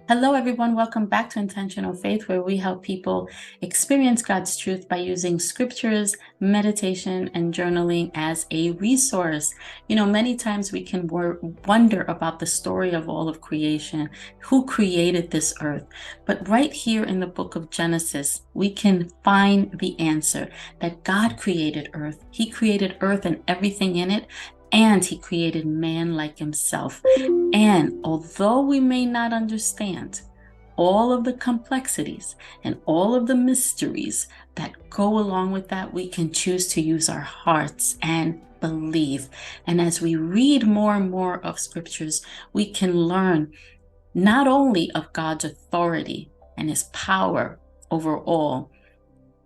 Hello, everyone. Welcome back to Intentional Faith, where we help people experience God's truth by using scriptures, meditation, and journaling as a resource. Many times we can wonder about the story of all of creation, who created this earth. But right here in the book of Genesis, we can find the answer that God created earth. He created earth and everything in it, and He created man like Himself. And although we may not understand all of the complexities and all of the mysteries that go along with that, we can choose to use our hearts and believe. And as we read more and more of scriptures, we can learn not only of God's authority and His power over all,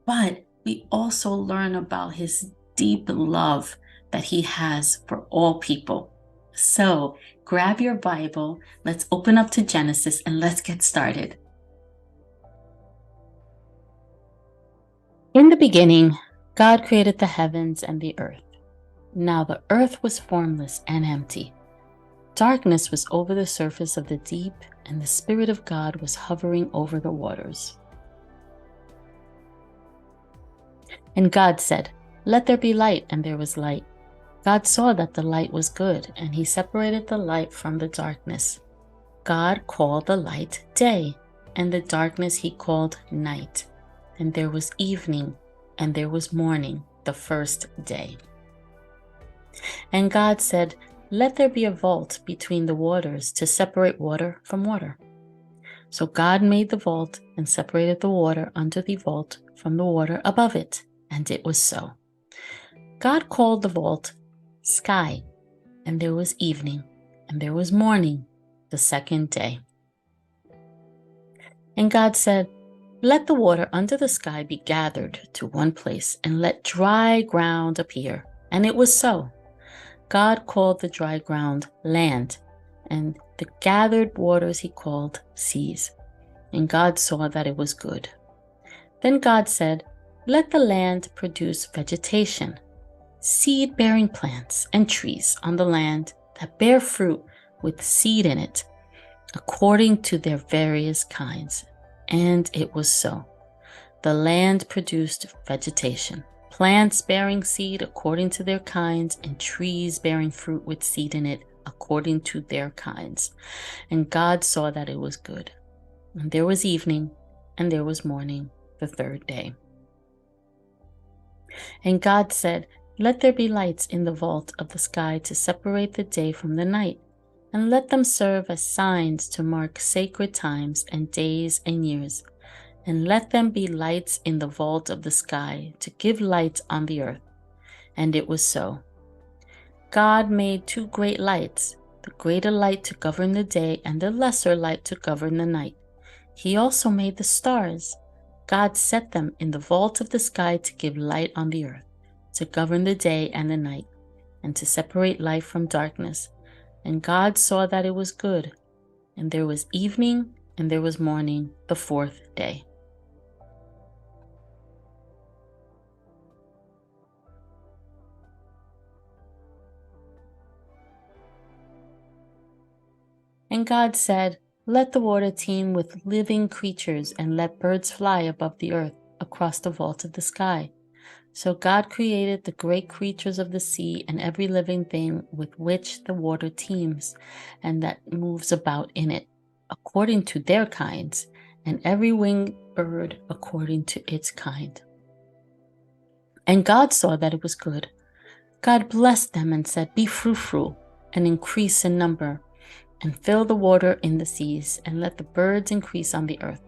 but we also learn about His deep love that He has for all people. So grab your Bible, let's open up to Genesis, and let's get started. In the beginning, God created the heavens and the earth. Now the earth was formless and empty. Darkness was over the surface of the deep, and the Spirit of God was hovering over the waters. And God said, "Let there be light," and there was light. God saw that the light was good, and He separated the light from the darkness. God called the light day, and the darkness He called night. And there was evening, and there was morning, the first day. And God said, "Let there be a vault between the waters to separate water from water." So God made the vault and separated the water under the vault from the water above it, and it was so. God called the vault sky, and there was evening, and there was morning, the second day. And God said, "Let the water under the sky be gathered to one place, and let dry ground appear." And it was so. God called the dry ground land, and the gathered waters He called seas. And God saw that it was good. Then God said, "Let the land produce vegetation, seed-bearing plants and trees on the land that bear fruit with seed in it, according to their various kinds." And it was so. The land produced vegetation, plants bearing seed according to their kinds, and trees bearing fruit with seed in it according to their kinds. And God saw that it was good. And there was evening, and there was morning, the third day. And God said, "Let there be lights in the vault of the sky to separate the day from the night, and let them serve as signs to mark sacred times and days and years. And let them be lights in the vault of the sky to give light on the earth." And it was so. God made two great lights, the greater light to govern the day and the lesser light to govern the night. He also made the stars. God set them in the vault of the sky to give light on the earth, to govern the day and the night, and to separate light from darkness. And God saw that it was good. And there was evening, and there was morning, the fourth day. And God said, "Let the water teem with living creatures, and let birds fly above the earth across the vault of the sky." So God created the great creatures of the sea and every living thing with which the water teems and that moves about in it, according to their kinds, and every winged bird according to its kind. And God saw that it was good. God blessed them and said, "Be fruitful and increase in number, and fill the water in the seas, and let the birds increase on the earth."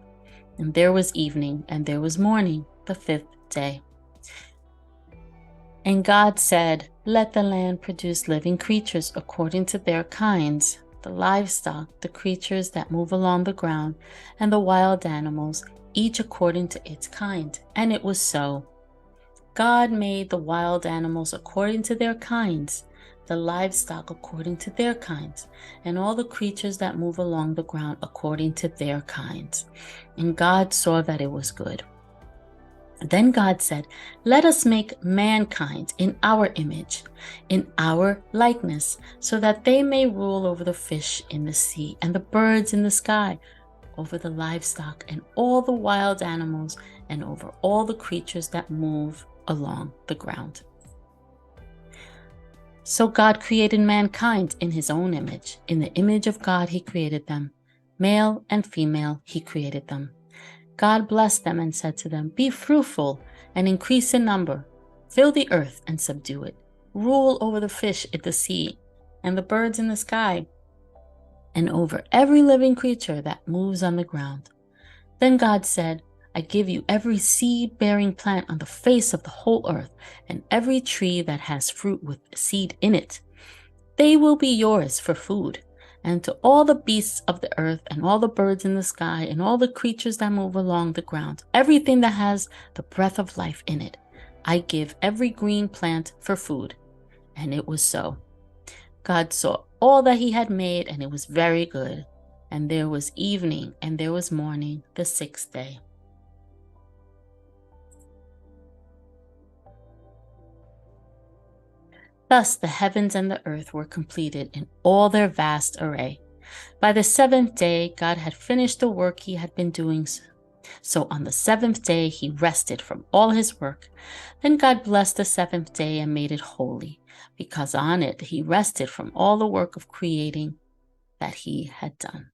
And there was evening, and there was morning, the fifth day. And God said, "Let the land produce living creatures according to their kinds, the livestock, the creatures that move along the ground, and the wild animals, each according to its kind." And it was so. God made the wild animals according to their kinds, the livestock according to their kinds, and all the creatures that move along the ground according to their kinds. And God saw that it was good. Then God said, "Let us make mankind in our image, in our likeness, so that they may rule over the fish in the sea and the birds in the sky, over the livestock and all the wild animals and over all the creatures that move along the ground. So God created mankind in his own image. In the image of God he created them. Male and female he created them. God blessed them and said to them, "Be fruitful and increase in number. Fill the earth and subdue it. Rule over the fish in the sea and the birds in the sky, and over every living creature that moves on the ground." Then God said, "I give you every seed-bearing plant on the face of the whole earth, and every tree that has fruit with seed in it. They will be yours for food. And to all the beasts of the earth, and all the birds in the sky, and all the creatures that move along the ground, everything that has the breath of life in it, I give every green plant for food." And it was so. God saw all that he had made, and it was very good. And there was evening, and there was morning, the sixth day. Thus the heavens and the earth were completed in all their vast array. By the seventh day, God had finished the work he had been doing. So on the seventh day, he rested from all his work. Then God blessed the seventh day and made it holy, because on it he rested from all the work of creating that he had done.